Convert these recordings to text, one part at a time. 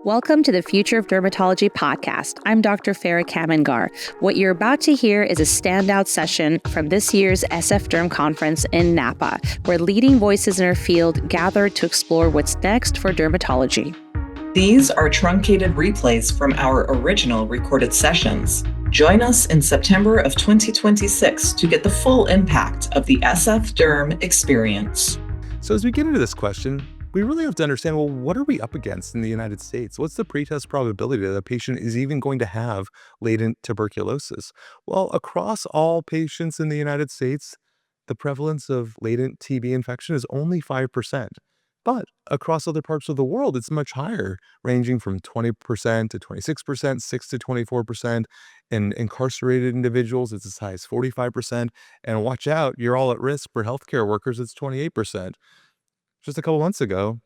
Welcome to the Future of Dermatology podcast. I'm Dr. Farah Kamangar. What you're about to hear is a standout session from this year's SF Derm Conference in Napa, where leading voices in our field gathered to explore what's next for dermatology. These are truncated replays from our original recorded sessions. Join us in September of 2026 to get the full impact of the SF Derm experience. So as we get into this question, we really have to understand, well, what are we up against in the United States? What's the pretest probability that a patient is even going to have latent tuberculosis? Well, across all patients in the United States, the prevalence of latent TB infection is only 5%. But across other parts of the world, it's much higher, ranging from 20% to 26%, 6 to 24%. In incarcerated individuals, it's as high as 45%. And watch out, you're all at risk for healthcare workers, it's 28%. Just a couple months ago,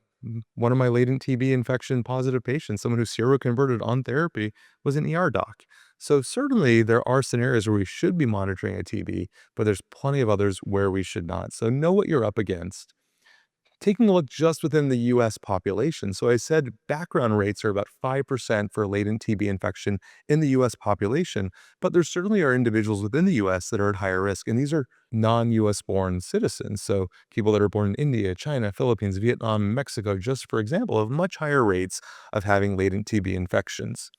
one of my latent TB infection positive patients, someone who's seroconverted on therapy, was an ER doc. So certainly there are scenarios where we should be monitoring a TB, but there's plenty of others where we should not. So know what you're up against. Taking a look just within the US population. So I said background rates are about 5% for latent TB infection in the US population, but there certainly are individuals within the US that are at higher risk. And these are non-US born citizens. So people that are born in India, China, Philippines, Vietnam, Mexico, just for example, have much higher rates of having latent TB infections.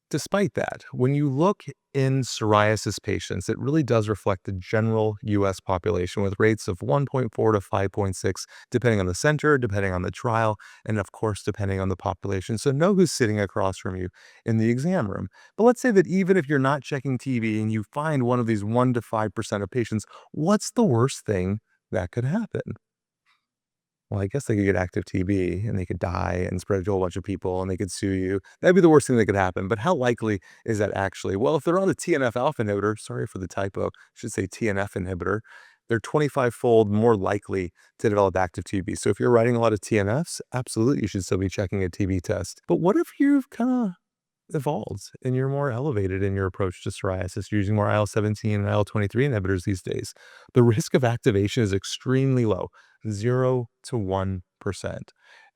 Despite that, when you look in psoriasis patients, it really does reflect the general US population with rates of 1.4 to 5.6, depending on the center, depending on the trial, and of course, depending on the population. So know who's sitting across from you in the exam room. But let's say that even if you're not checking TB and you find one of these 1 to 5% of patients, what's the worst thing that could happen? Well, I guess they could get active TB and they could die and spread it to a whole bunch of people and they could sue you. That'd be the worst thing that could happen. But how likely is that actually? Well, if they're on a TNF alpha inhibitor, sorry for the typo, I should say TNF inhibitor, they're 25-fold more likely to develop active TB. So if you're writing a lot of TNFs, absolutely you should still be checking a TB test. But what if you've kind of evolved and you're more elevated in your approach to psoriasis? You're using more IL-17 and IL-23 inhibitors these days. The risk of activation is extremely low, 0 to 1%.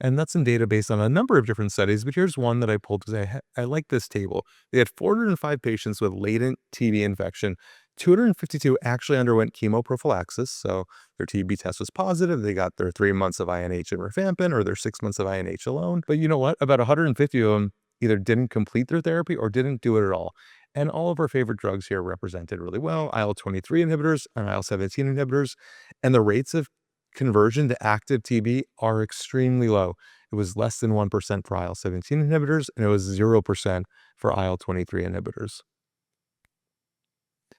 And that's in data based on a number of different studies, but here's one that I pulled because I like this table. They had 405 patients with latent TB infection. 252 actually underwent chemoprophylaxis, so their TB test was positive. They got their 3 months of INH and rifampin or their 6 months of INH alone. But you know what? About 150 of them either didn't complete their therapy or didn't do it at all. And all of our favorite drugs here represented really well, IL-23 inhibitors and IL-17 inhibitors. And the rates of conversion to active TB are extremely low. It was less than 1% for IL-17 inhibitors, and it was 0% for IL-23 inhibitors.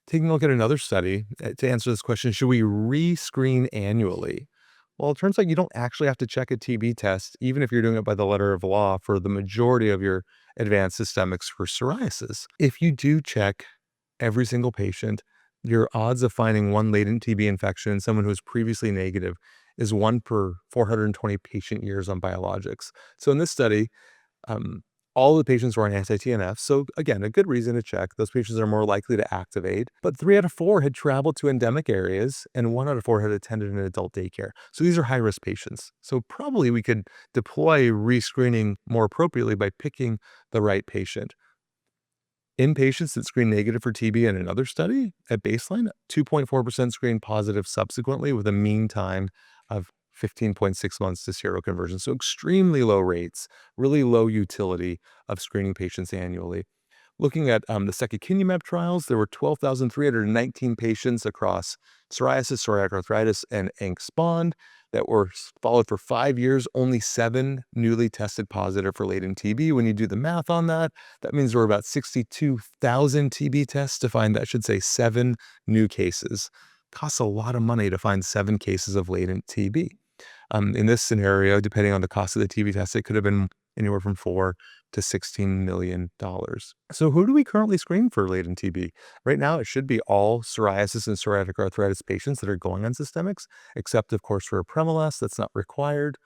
Taking a look at another study to answer this question, should we rescreen annually? Well, it turns out you don't actually have to check a TB test, even if you're doing it by the letter of law for the majority of your advanced systemics for psoriasis. If you do check every single patient, your odds of finding one latent TB infection in someone who was previously negative is 1 per 420 patient years on biologics. So in this study, all the patients were on anti-TNF. So again, a good reason to check. Those patients are more likely to activate. But 3 out of 4 had traveled to endemic areas and 1 out of 4 had attended an adult daycare. So these are high-risk patients. So probably we could deploy rescreening more appropriately by picking the right patient. In patients that screen negative for TB in another study, at baseline, 2.4% screen positive subsequently with a mean time of 15.6 months to seroconversion. So extremely low rates, really low utility of screening patients annually. Looking at the secukinumab trials, there were 12,319 patients across psoriasis, psoriatic arthritis, and ANX-SPOND that were followed for 5 years. Only 7 newly tested positive for latent TB. When you do the math on that, that means there were about 62,000 TB tests to find, that should say, 7 new cases. Costs a lot of money to find 7 cases of latent TB. In this scenario, depending on the cost of the TB test, it could have been anywhere from $4 to $16 million. So who do we currently screen for latent TB? Right now, it should be all psoriasis and psoriatic arthritis patients that are going on systemics, except of course for prevalence, that's not required.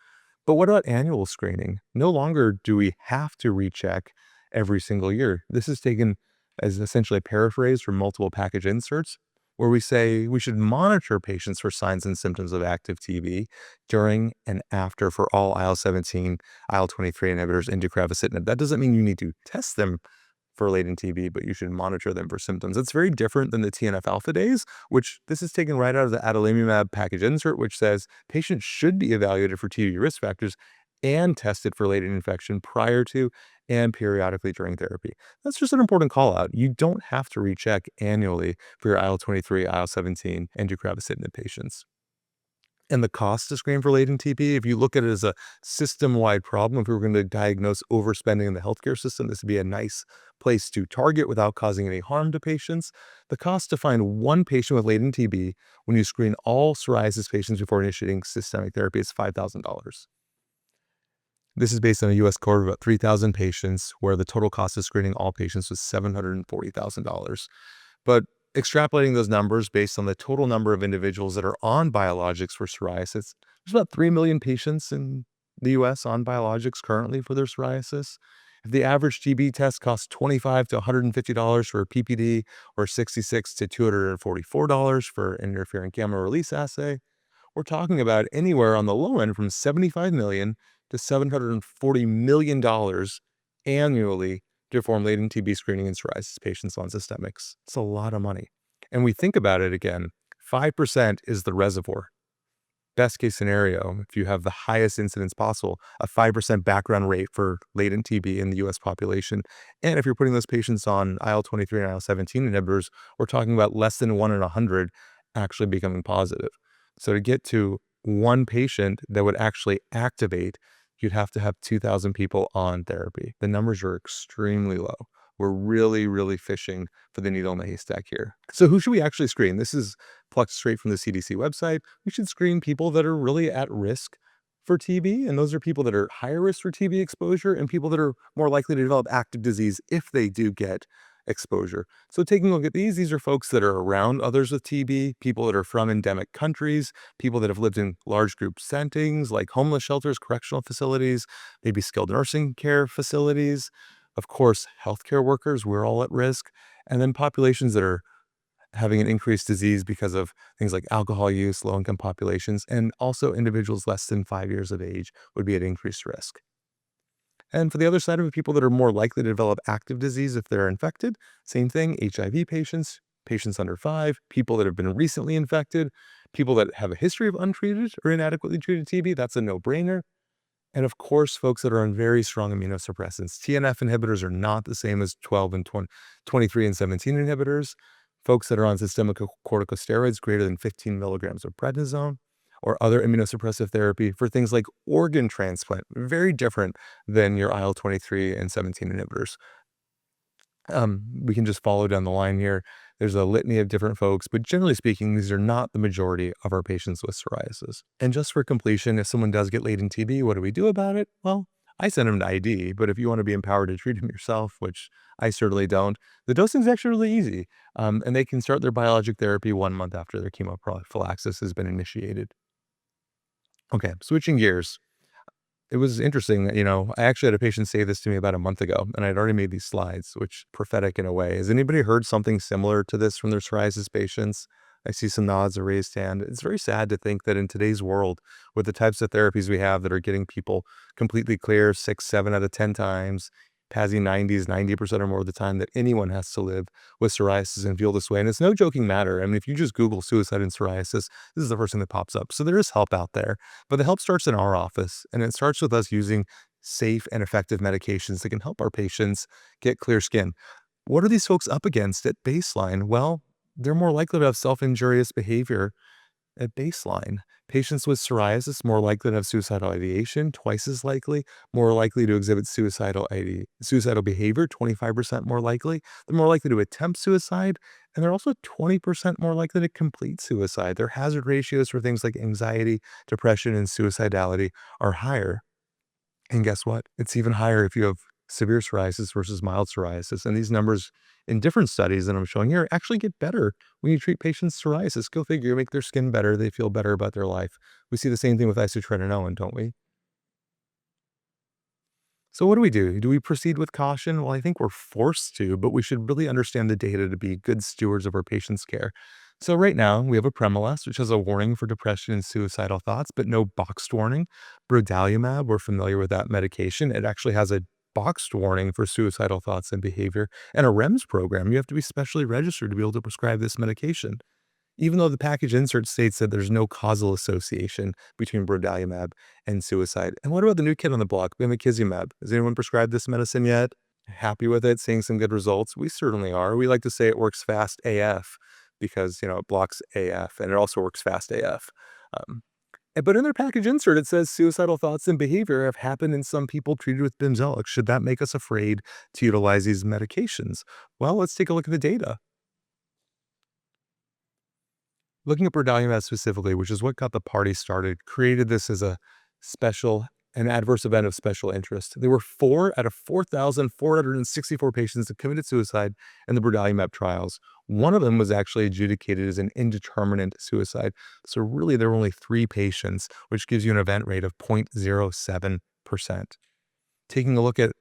But what about annual screening? No longer do we have to recheck every single year. This is taken as essentially a paraphrase from multiple package inserts. where we say we should monitor patients for signs and symptoms of active TB during and after for all IL-17, IL-23 inhibitors, and deucravacitinib. That doesn't mean you need to test them for latent TB, but you should monitor them for symptoms. It's very different than the TNF alpha days, which this is taken right out of the adalimumab package insert, which says patients should be evaluated for TB risk factors and tested for latent infection prior to and periodically during therapy. That's just an important call out. You don't have to recheck annually for your IL-23, IL-17, and deucravacitinib patients. And the cost to screen for latent TB, if you look at it as a system-wide problem, if we were going to diagnose overspending in the healthcare system, this would be a nice place to target without causing any harm to patients. The cost to find one patient with latent TB when you screen all psoriasis patients before initiating systemic therapy is $5,000. This is based on a U.S. cohort of about 3,000 patients, where the total cost of screening all patients was $740,000. But extrapolating those numbers based on the total number of individuals that are on biologics for psoriasis, there's about 3 million patients in the U.S. on biologics currently for their psoriasis. If the average TB test costs $25 to $150 for a PPD, or $66 to $244 for an interferon gamma release assay, we're talking about anywhere on the low end from $75 million to $740 million annually to perform latent TB screening in psoriasis patients on systemics. It's a lot of money. And we think about it again, 5% is the reservoir. Best case scenario, if you have the highest incidence possible, a 5% background rate for latent TB in the US population. And if you're putting those patients on IL-23 and IL-17 inhibitors, we're talking about less than 1 in 100 actually becoming positive. So to get to one patient that would actually activate, you'd have to have 2,000 people on therapy. The numbers are extremely low. We're really, really fishing for the needle in the haystack here. So who should we actually screen? This is plucked straight from the CDC website. We should screen people that are really at risk for TB, and those are people that are higher risk for TB exposure and people that are more likely to develop active disease if they do get exposure. So taking a look at these are folks that are around others with TB, people that are from endemic countries, people that have lived in large group settings like homeless shelters, correctional facilities, maybe skilled nursing care facilities. Of course, healthcare workers, we're all at risk. And then populations that are having an increased disease because of things like alcohol use, low-income populations, and also individuals less than 5 years of age would be at increased risk. And for the other side of it, people that are more likely to develop active disease if they're infected, same thing, HIV patients, patients under 5, people that have been recently infected, people that have a history of untreated or inadequately treated TB, that's a no-brainer. And of course, folks that are on very strong immunosuppressants. TNF inhibitors are not the same as 12 and 23 and 17 inhibitors. Folks that are on systemic corticosteroids greater than 15 milligrams of prednisone, or other immunosuppressive therapy for things like organ transplant, very different than your IL-23 and 17 inhibitors. We can just follow down the line here. There's a litany of different folks, but generally speaking, these are not the majority of our patients with psoriasis. And just for completion, if someone does get latent TB, what do we do about it? Well, I send them to ID, but if you want to be empowered to treat them yourself, which I certainly don't, the dosing is actually really easy. And they can start their biologic therapy 1 month after their chemoprophylaxis has been initiated. Okay, switching gears. It was interesting that, I actually had a patient say this to me about a month ago, and I'd already made these slides, which prophetic in a way. Has anybody heard something similar to this from their psoriasis patients? I see some nods, a raised hand. It's very sad to think that in today's world, with the types of therapies we have that are getting people completely clear 6, 7 out of 10 times, PASI 90s, 90% or more of the time, that anyone has to live with psoriasis and feel this way. And it's no joking matter. I mean, if you just Google suicide and psoriasis, this is the first thing that pops up. So there is help out there, but the help starts in our office, and it starts with us using safe and effective medications that can help our patients get clear skin. What are these folks up against at baseline? Well, they're more likely to have self-injurious behavior at baseline. Patients with psoriasis more likely to have suicidal ideation, twice as likely, more likely to exhibit suicidal behavior, 25% more likely. They're more likely to attempt suicide, and they're also 20% more likely to complete suicide. Their hazard ratios for things like anxiety, depression, and suicidality are higher. And guess what? It's even higher if you have severe psoriasis versus mild psoriasis. And these numbers in different studies that I'm showing here actually get better when you treat patients with psoriasis. Go figure, make their skin better. They feel better about their life. We see the same thing with isotretinoin, don't we? So what do we do? Do we proceed with caution? Well, I think we're forced to, but we should really understand the data to be good stewards of our patients' care. So right now we have a prevalence, which has a warning for depression and suicidal thoughts, but no boxed warning. Brodalumab, we're familiar with that medication. It actually has a boxed warning for suicidal thoughts and behavior, and a REMS program. You have to be specially registered to be able to prescribe this medication, even though the package insert states that there's no causal association between brodalumab and suicide. And what about the new kid on the block, bimekizumab? Has anyone prescribed this medicine yet? Happy with it, seeing some good results? We certainly are. We like to say it works fast AF because, it blocks AF, and it also works fast AF. But in their package insert, it says suicidal thoughts and behavior have happened in some people treated with Bimzelx. Should that make us afraid to utilize these medications? Well, let's take a look at the data. Looking at brodalumab specifically, which is what got the party started, created this as an adverse event of special interest. There were 4 out of 4,464 patients that committed suicide in the brodalumab trials. One of them was actually adjudicated as an indeterminate suicide. So really, there were only 3 patients, which gives you an event rate of 0.07%. Taking a look at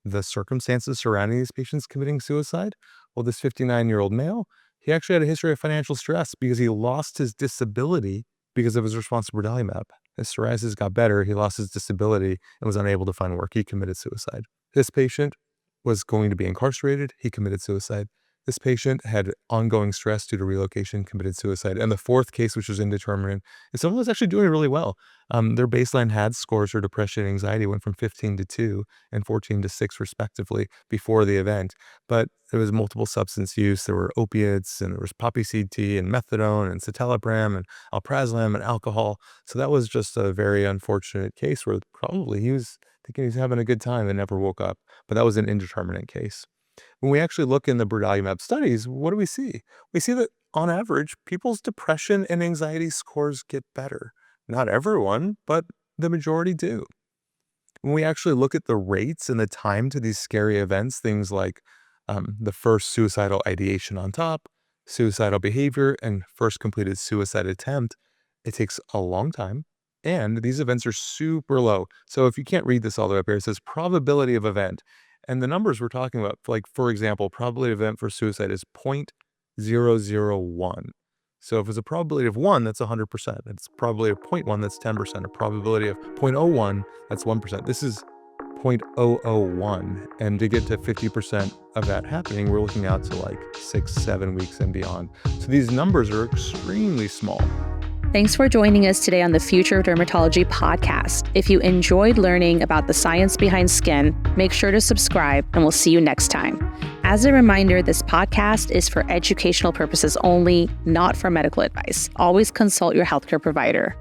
the circumstances surrounding these patients committing suicide, well, this 59-year-old male, he actually had a history of financial stress because he lost his disability because of his response to brodalumab. His psoriasis got better, he lost his disability and was unable to find work. He committed suicide. This patient was going to be incarcerated. He committed suicide. This patient had ongoing stress due to relocation, committed suicide. And the 4th case, which was indeterminate, is someone was actually doing really well. Their baseline had scores for depression and anxiety went from 15 to 2 and 14 to 6 respectively before the event. But there was multiple substance use. There were opiates, and there was poppy seed tea and methadone and citalopram and alprazolam and alcohol. So that was just a very unfortunate case where probably he was thinking he's having a good time and never woke up. But that was an indeterminate case. When we actually look in the brodalumab studies, what do we see? We see that on average, people's depression and anxiety scores get better. Not everyone, but the majority do. When we actually look at the rates and the time to these scary events, things like the first suicidal ideation on top, suicidal behavior, and first completed suicide attempt, it takes a long time. And these events are super low. So if you can't read this all the way up here, it says probability of event. And the numbers we're talking about, like, for example, probability of event for suicide is 0.001. So if it's a probability of 1, that's 100%. It's probability of 0.1, that's 10%. A probability of 0.01, that's 1%. This is 0.001. And to get to 50% of that happening, we're looking out to like 6-7 weeks and beyond. So these numbers are extremely small. Thanks for joining us today on the Future of Dermatology podcast. If you enjoyed learning about the science behind skin, make sure to subscribe, and we'll see you next time. As a reminder, this podcast is for educational purposes only, not for medical advice. Always consult your healthcare provider.